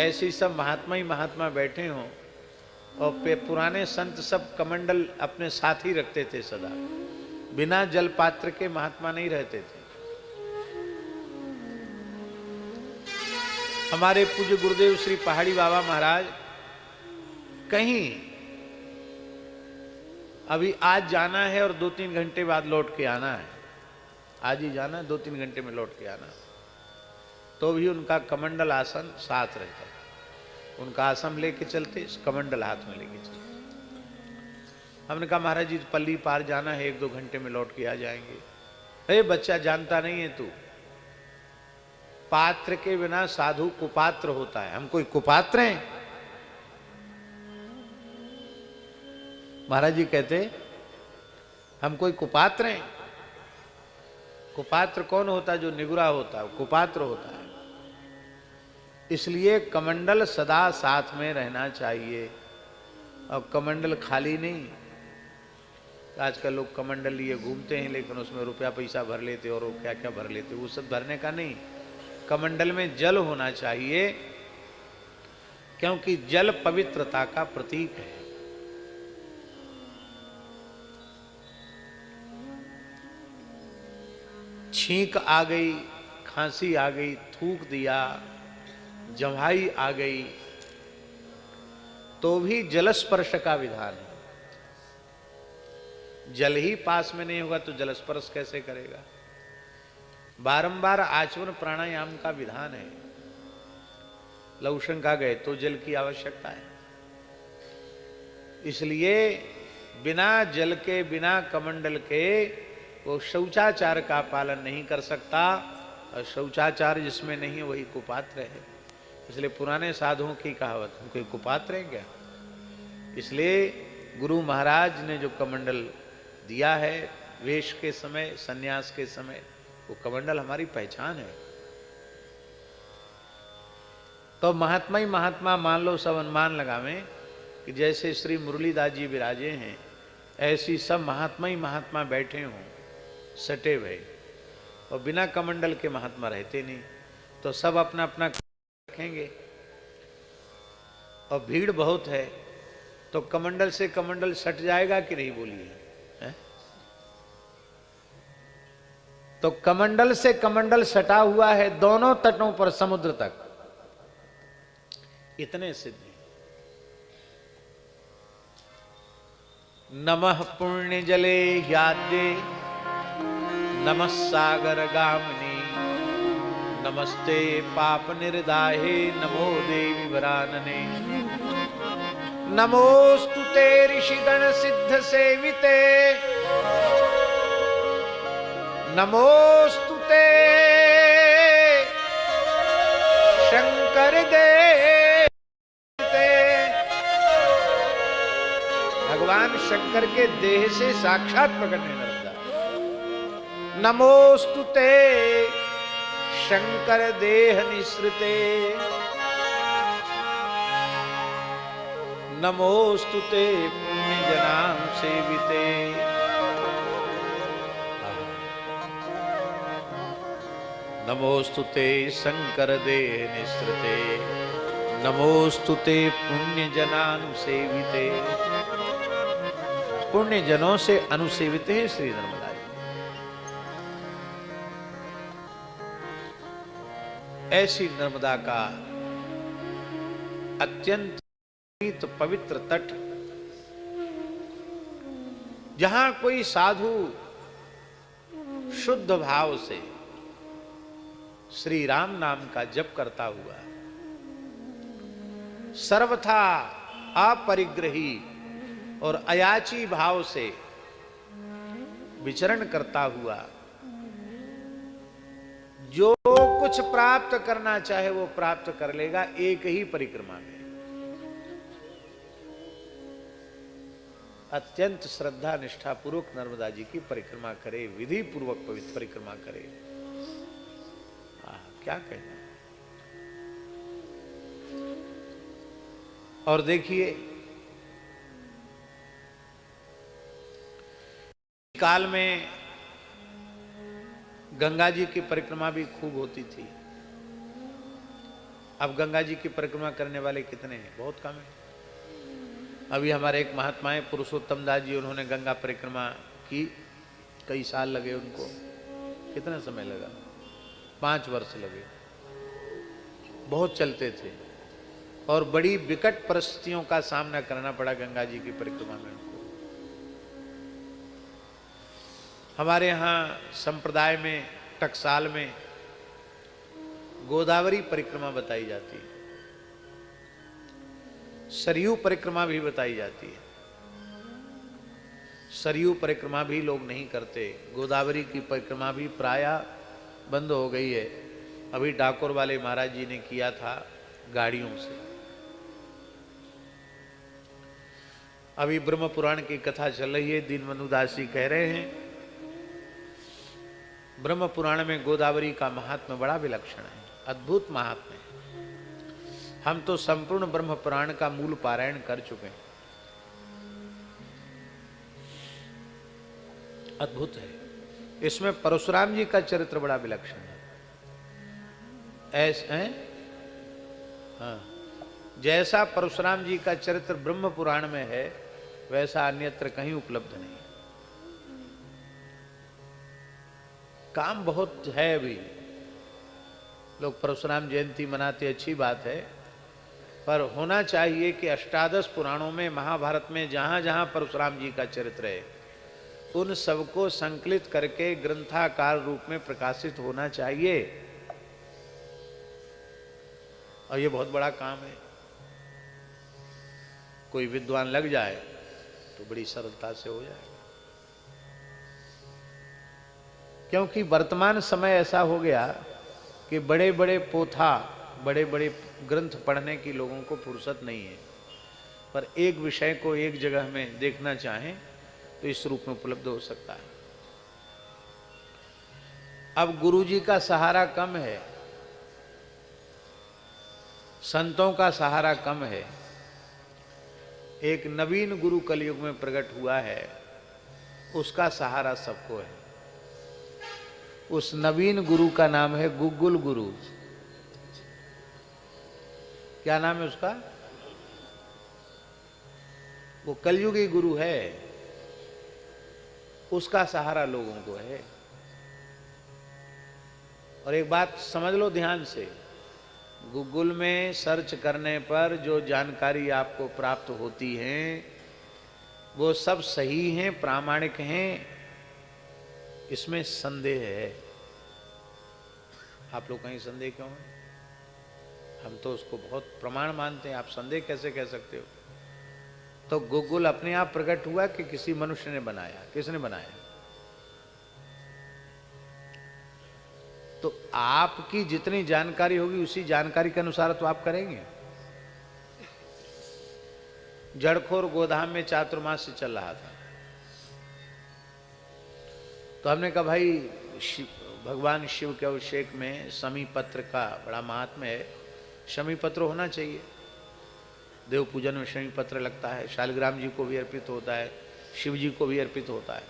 ऐसे ही सब महात्मा ही महात्मा बैठे हों। और पुराने संत सब कमंडल अपने साथ ही रखते थे सदा, बिना जल पात्र के महात्मा नहीं रहते थे। हमारे पूज्य गुरुदेव श्री पहाड़ी बाबा महाराज कहीं अभी आज जाना है और 2-3 घंटे बाद लौट के आना है, आज ही जाना, 2-3 घंटे में लौट के आना, तो भी उनका कमंडल आसन साथ रहता है। उनका आसन लेके चलते, कमंडल हाथ में लेके चलते। हमने कहा महाराज जी पल्ली पार जाना है, 1-2 घंटे में लौट के आ जाएंगे। अरे बच्चा जानता नहीं है तू, पात्र के बिना साधु कुपात्र होता है। हम कोई कुपात्र हैं? महाराज जी कहते हम कोई कुपात्र हैं? कुपात्र कौन होता है? जो निगुरा होता है, कुपात्र होता है। इसलिए कमंडल सदा साथ में रहना चाहिए, और कमंडल खाली नहीं। आजकल लोग कमंडल लिए घूमते हैं, लेकिन उसमें रुपया पैसा भर लेते और वो क्या क्या भर लेते, वो सब भरने का नहीं। कमंडल में जल होना चाहिए, क्योंकि जल पवित्रता का प्रतीक है। छींक आ गई, खांसी आ गई, थूक दिया, जम्हाई आ गई, तो भी जलस्पर्श का विधान है। जल ही पास में नहीं होगा तो जलस्पर्श कैसे करेगा? बारंबार आचमन प्राणायाम का विधान है। लवशंका गए तो जल की आवश्यकता है। इसलिए बिना जल के, बिना कमंडल के वो शौचाचार का पालन नहीं कर सकता, और शौचाचार जिसमें नहीं है वही कुपात्र है। इसलिए पुराने साधुओं की कहावत, हम कोई कुपात्र हैं क्या? इसलिए गुरु महाराज ने जो कमंडल दिया है वेश के समय, सन्यास के समय, वो कमंडल हमारी पहचान है। तो महात्मा ही महात्मा मान लो, सब अनुमान लगावें कि जैसे श्री मुरलीदास जी विराजे हैं, ऐसी सब महात्मा ही महात्मा बैठे हों सटे हुए, और बिना कमंडल के महात्मा रहते नहीं। तो सब अपना अपना रखेंगे, और भीड़ बहुत है, तो कमंडल से कमंडल सट जाएगा कि नहीं? बोलिए। तो कमंडल से कमंडल सटा हुआ है दोनों तटों पर, समुद्र तक। इतने सिद्ध हैं। नमः पुण्य जले ह्याद्ये, नमः सागर गामिनी, नमस्ते पाप निर्दाहे, नमो देवी वरानने, नमोस्तुते ऋषिगण सिद्ध सेविते, नमोस्तुते शंकर देवते। भगवान शंकर के देह से साक्षात प्रकट है नर्मदा। नमोस्तुते शंकर देह निसृते, नमोस्तुते पुण्य जनाम सेविते। नमोस्तुते शंकर देह निसृते, नमोस्तुते पुण्य जनानुसेविते। पुण्य जनों से अनुसेवित है श्री नर्मदा जी। ऐसी नर्मदा का अत्यंत पवित्र तट, जहां कोई साधु शुद्ध भाव से श्री राम नाम का जप करता हुआ, सर्वथा अपरिग्रही और अयाची भाव से विचरण करता हुआ, जो कुछ प्राप्त करना चाहे वो प्राप्त कर लेगा एक ही परिक्रमा में। अत्यंत श्रद्धा निष्ठा पूर्वक नर्मदा जी की परिक्रमा करे, विधि पूर्वक पवित्र परिक्रमा करे। क्या कहना। और देखिए काल में गंगा जी की परिक्रमा भी खूब होती थी। अब गंगा जी की परिक्रमा करने वाले कितने हैं? बहुत कम है। अभी हमारे एक महात्मा है पुरुषोत्तम दास जी, उन्होंने गंगा परिक्रमा की, कई साल लगे उनको। कितना समय लगा? 5 वर्ष लगे। बहुत चलते थे और बड़ी विकट परिस्थितियों का सामना करना पड़ा गंगा जी की परिक्रमा में उनको। हमारे यहाँ संप्रदाय में टकसाल में गोदावरी परिक्रमा बताई जाती है, सरयू परिक्रमा भी बताई जाती है। सरयू परिक्रमा भी लोग नहीं करते, गोदावरी की परिक्रमा भी प्रायः बंद हो गई है। अभी डाकोर वाले महाराज जी ने किया था गाड़ियों से। अभी ब्रह्म पुराण की कथा चल रही है, दीनबंधु दास जी कह रहे हैं ब्रह्म पुराण में गोदावरी का महात्म्य बड़ा विलक्षण है, अद्भुत महात्म्य है। हम तो संपूर्ण ब्रह्म पुराण का मूल पारायण कर चुके हैं। अद्भुत है। इसमें परशुराम जी का चरित्र बड़ा विलक्षण है। ऐसे हाँ, जैसा परशुराम जी का चरित्र ब्रह्म पुराण में है वैसा अन्यत्र कहीं उपलब्ध नहीं। काम बहुत है। अभी लोग परशुराम जयंती मनाते, अच्छी बात है, पर होना चाहिए कि अष्टादश पुराणों में, महाभारत में जहां जहां परशुराम जी का चरित्र है उन सबको संकलित करके ग्रंथाकार रूप में प्रकाशित होना चाहिए। और ये बहुत बड़ा काम है। कोई विद्वान लग जाए तो बड़ी सरलता से हो जाएगा। क्योंकि वर्तमान समय ऐसा हो गया कि बड़े बड़े पोथा, बड़े बड़े ग्रंथ पढ़ने की लोगों को फुर्सत नहीं है, पर एक विषय को एक जगह में देखना चाहें तो इस रूप में उपलब्ध हो सकता है। अब गुरु जी का सहारा कम है, संतों का सहारा कम है। एक नवीन गुरु कलयुग में प्रकट हुआ है, उसका सहारा सबको है। उस नवीन गुरु का नाम है गुग्गुल गुरु। क्या नाम है उसका? वो कलयुगी गुरु है, उसका सहारा लोगों को है। और एक बात समझ लो ध्यान से, गूगल में सर्च करने पर जो जानकारी आपको प्राप्त होती है वो सब सही हैं, प्रामाणिक हैं, इसमें संदेह है। आप लोग कहीं संदेह क्यों है? हम तो उसको बहुत प्रमाण मानते हैं, आप संदेह कैसे कह सकते हो? तो गूगल अपने आप प्रकट हुआ कि किसी मनुष्य ने बनाया? किसने बनाया? तो आपकी जितनी जानकारी होगी उसी जानकारी के अनुसार तो आप करेंगे। जड़खोर गोधाम में चातुर्मास से चल रहा था, तो हमने कहा भाई भगवान शिव के अभिषेक में शमी पत्र का बड़ा महात्म्य है, शमी पत्र होना चाहिए। देव पूजन में शमी पत्र लगता है, शालिग्राम जी को भी अर्पित होता है, शिव जी को भी अर्पित होता है।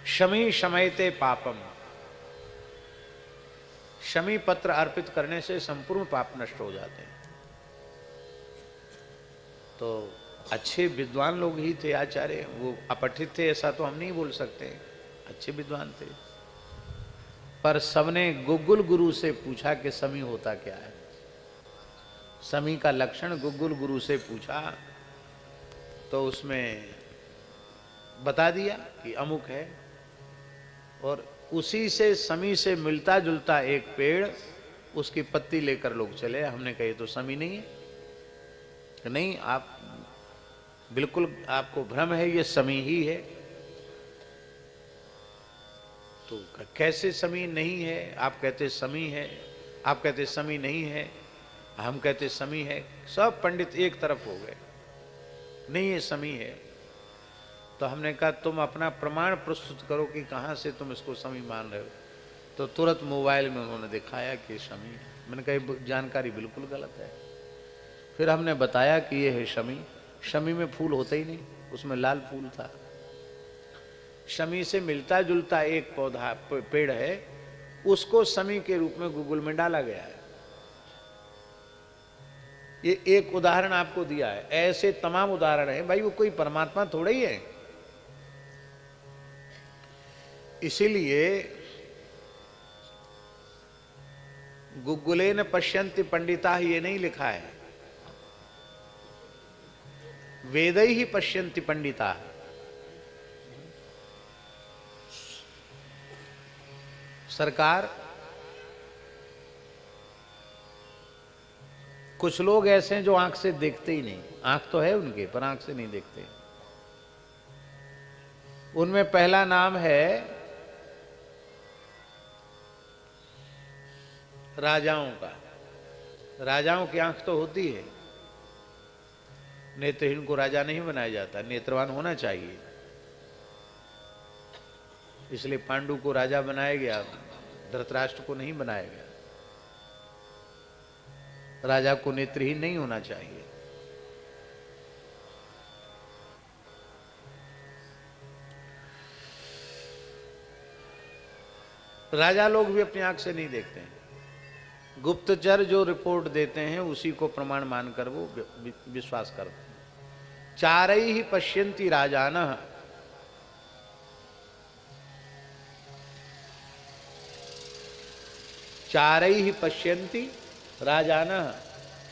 शमी शमयते पापम, शमी पत्र अर्पित करने से संपूर्ण पाप नष्ट हो जाते हैं। तो अच्छे विद्वान लोग ही थे आचार्य, वो अपठित थे ऐसा तो हम नहीं बोल सकते, अच्छे विद्वान थे। पर सबने गुग्गुल गुरु से पूछा कि शमी होता क्या है, शमी का लक्षण गुग्गुल गुरु से पूछा तो उसमें बता दिया कि अमुक है। और उसी से शमी से मिलता जुलता एक पेड़, उसकी पत्ती लेकर लोग चले। हमने कही तो शमी नहीं है? नहीं, आप बिल्कुल, आपको भ्रम है, ये शमी ही है। तो कैसे शमी नहीं है? आप कहते शमी है, आप कहते शमी नहीं है, हम कहते शमी है। सब पंडित एक तरफ हो गए, नहीं ये शमी है। तो हमने कहा तुम अपना प्रमाण प्रस्तुत करो कि कहाँ से तुम इसको शमी मान रहे हो। तो तुरंत मोबाइल में उन्होंने दिखाया कि शमी है। मैंने कहा जानकारी बिल्कुल गलत है। फिर हमने बताया कि ये है शमी। शमी में फूल होता ही नहीं, उसमें लाल फूल था। शमी से मिलता जुलता एक पौधा पेड़ है, उसको शमी के रूप में गूगल में डाला गया है। ये एक उदाहरण आपको दिया है, ऐसे तमाम उदाहरण हैं भाई। वो कोई परमात्मा थोड़ा ही है। इसीलिए गुग्गुलेन पश्यन्ति पंडिता ये नहीं लिखा है, वेदै ही पश्यन्ति पंडिता। सरकार, कुछ लोग ऐसे हैं जो आंख से देखते ही नहीं, आंख तो है उनके पर आंख से नहीं देखते। उनमें पहला नाम है राजाओं का। राजाओं की आंख तो होती है, नेत्रहीन को राजा नहीं बनाया जाता, नेत्रवान होना चाहिए। इसलिए पांडु को राजा बनाया गया, धृतराष्ट्र को नहीं बनाया गया। राजा को नेत्रहीन नहीं होना चाहिए। राजा लोग भी अपनी आंख से नहीं देखते हैं। गुप्तचर जो रिपोर्ट देते हैं उसी को प्रमाण मानकर वो विश्वास करते हैं। चारई ही पश्यन्ति राजानः, चारई ही पश्यन्ति राजानः,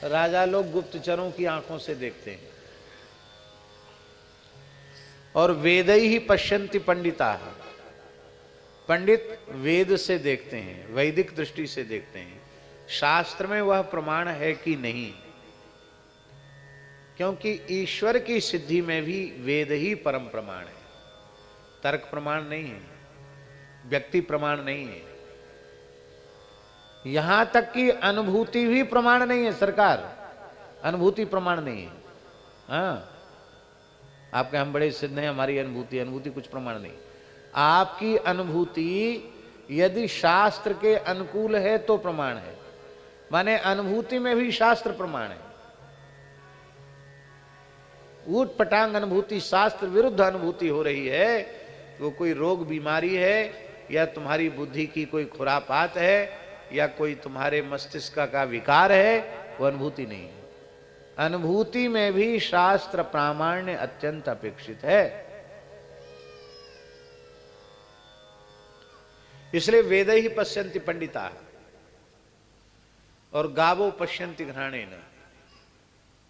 राजा लोग गुप्तचरों की आंखों से देखते हैं। और वेदै ही पश्यन्ति पंडिता, पंडित वेद से देखते हैं, वैदिक दृष्टि से देखते हैं शास्त्र में वह प्रमाण है कि नहीं। क्योंकि ईश्वर की सिद्धि में भी वेद ही परम प्रमाण है, तर्क प्रमाण नहीं है, व्यक्ति प्रमाण नहीं है। यहां तक कि अनुभूति भी प्रमाण नहीं है। सरकार, अनुभूति प्रमाण नहीं है। हाँ, आपके हम बड़े सिद्ध हैं, हमारी अनुभूति, अनुभूति कुछ प्रमाण नहीं। आपकी अनुभूति यदि शास्त्र के अनुकूल है तो प्रमाण है, माने अनुभूति में भी शास्त्र प्रमाण है। ऊट पटांग अनुभूति, शास्त्र विरुद्ध अनुभूति हो रही है, वो कोई रोग बीमारी है या तुम्हारी बुद्धि की कोई खुरापात है या कोई तुम्हारे मस्तिष्क का विकार है, वो अनुभूति नहीं है। अनुभूति में भी शास्त्र प्रामाण्य अत्यंत अपेक्षित है। इसलिए वेद ही पश्यन्ति पंडिता और गावो पश्यन्ति घ्राणेन।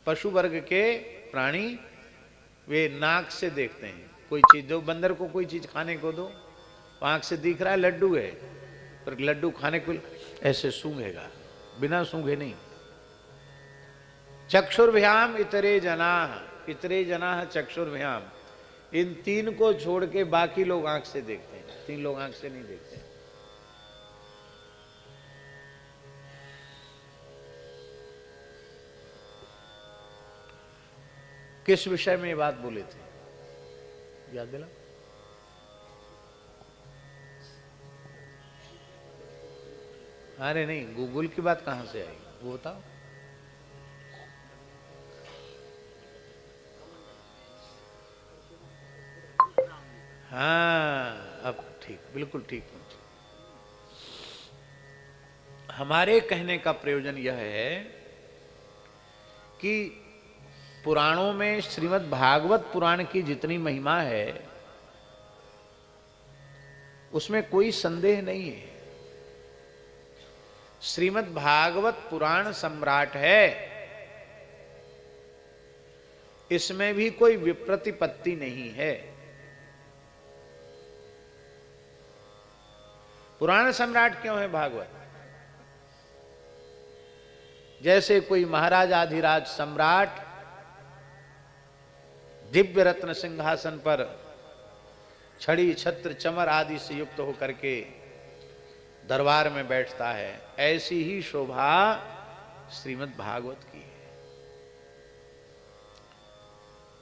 पशु वर्ग के प्राणी वे नाक से देखते हैं। कोई चीज दो, बंदर को कोई चीज खाने को दो, आंख से दिख रहा है लड्डू है, पर लड्डू खाने को ऐसे सूंघेगा, बिना सूंघे नहीं। चक्षुर्भ्याम इतरे जनाः, इतरे जनाः चक्षुर्भ्याम, इन तीन को छोड़ के बाकी लोग आंख से देखते हैं, तीन लोग आंख से नहीं देखते। किस विषय में ये बात बोले थे, याद दिला? अरे नहीं, गूगल की बात कहां से आई वो बताओ। हाँ, अब ठीक, बिल्कुल ठीक पहुंचे। हमारे कहने का प्रयोजन यह है कि पुराणों में श्रीमद् भागवत पुराण की जितनी महिमा है उसमें कोई संदेह नहीं है। श्रीमद् भागवत पुराण सम्राट है, इसमें भी कोई विप्रतिपत्ति नहीं है। पुराण सम्राट क्यों है भागवत? जैसे कोई महाराजाधिराज सम्राट दिव्य रत्न सिंहासन पर छड़ी छत्र चमर आदि से युक्त होकर के दरबार में बैठता है, ऐसी ही शोभा श्रीमद् भागवत की है।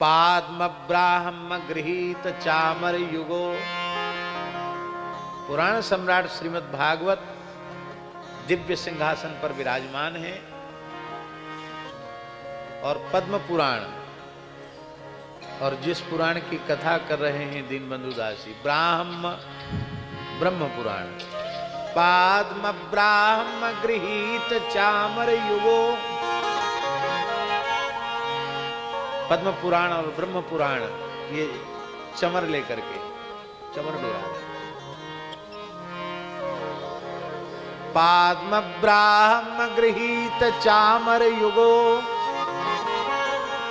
पाद्म ब्राह्म गृहीत चामर युगो, पुराण सम्राट श्रीमद् भागवत दिव्य सिंहासन पर विराजमान है। और पद्म पुराण, और जिस पुराण की कथा कर रहे हैं दीनबंधु दास जी, ब्रह्म पुराण, पाद्म ब्राह्म गृहीत चामर युगो, पद्म पुराण और ब्रह्म पुराण ये चमर लेकर के चमर डोरा रहे। पाद्म ब्राह्म गृहीत चामर युगो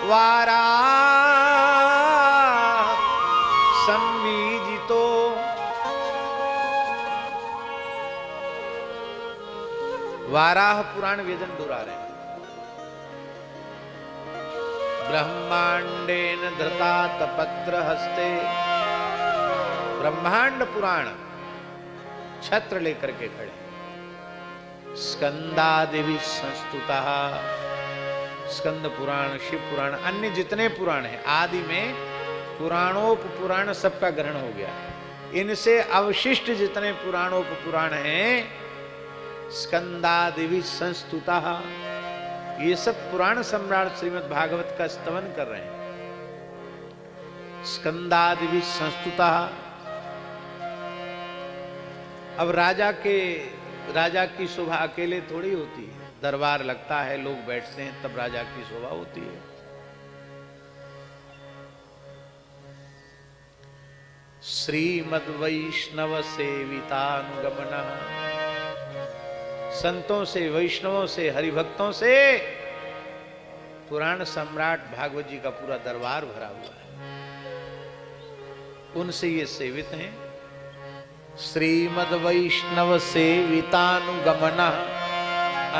वारा संवीजितो वाराह पुराण वेदन डोरा रहे। ब्रह्मांडेन धृतात पत्र हस्ते ब्रह्मांड पुराण छत्र लेकर के खड़े। स्कंदादिवि संस्तुता स्कंद पुराण शिव पुराण अन्य जितने पुराण हैं आदि में पुराणोप पुराण सबका ग्रहण हो गया। इनसे अवशिष्ट जितने पुराणोप पुराण हैं स्कंदादिवि संस्तुता ये सब पुराण सम्राट श्रीमद् भागवत का स्तवन कर रहे हैं। स्कंदादिवि संस्तुता। अब राजा की शोभा अकेले थोड़ी होती है, दरबार लगता है, लोग बैठते हैं, तब राजा की शोभा होती है। श्रीमद् वैष्णव सेवितानुगमना संतों से वैष्णवों से हरिभक्तों से पुराण सम्राट भागवत जी का पूरा दरबार भरा हुआ है, उनसे ये सेवित हैं। श्रीमद् वैष्णव सेवितानुगमना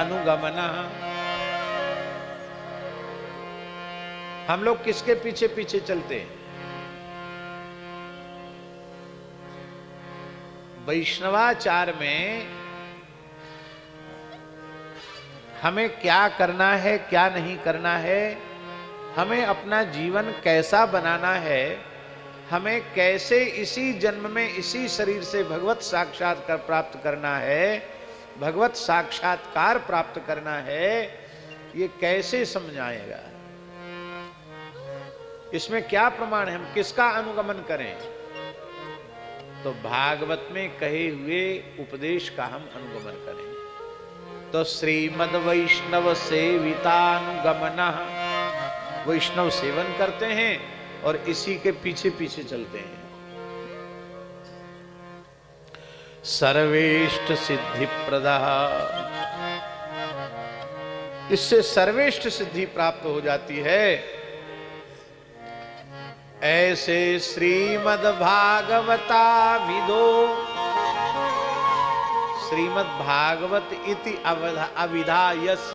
अनुगमना। हम लोग किसके पीछे पीछे चलते हैं? वैष्णवाचार में हमें क्या करना है क्या नहीं करना है, हमें अपना जीवन कैसा बनाना है, हमें कैसे इसी जन्म में इसी शरीर से भगवत साक्षात्कार प्राप्त करना है, भगवत साक्षात्कार प्राप्त करना है, ये कैसे समझाएगा? इसमें क्या प्रमाण है? हम किसका अनुगमन करें? तो भागवत में कहे हुए उपदेश का हम अनुगमन करें। तो श्रीमद् वैष्णव सेवितानुगमना, वैष्णव सेवन करते हैं और इसी के पीछे पीछे चलते हैं। सर्वेष्ट सिद्धि प्रदा, इससे सर्वेष्ट सिद्धि प्राप्त हो जाती है। ऐसे श्रीमद् भागवता विदो, श्रीमद् भागवत इति अविधा यस्य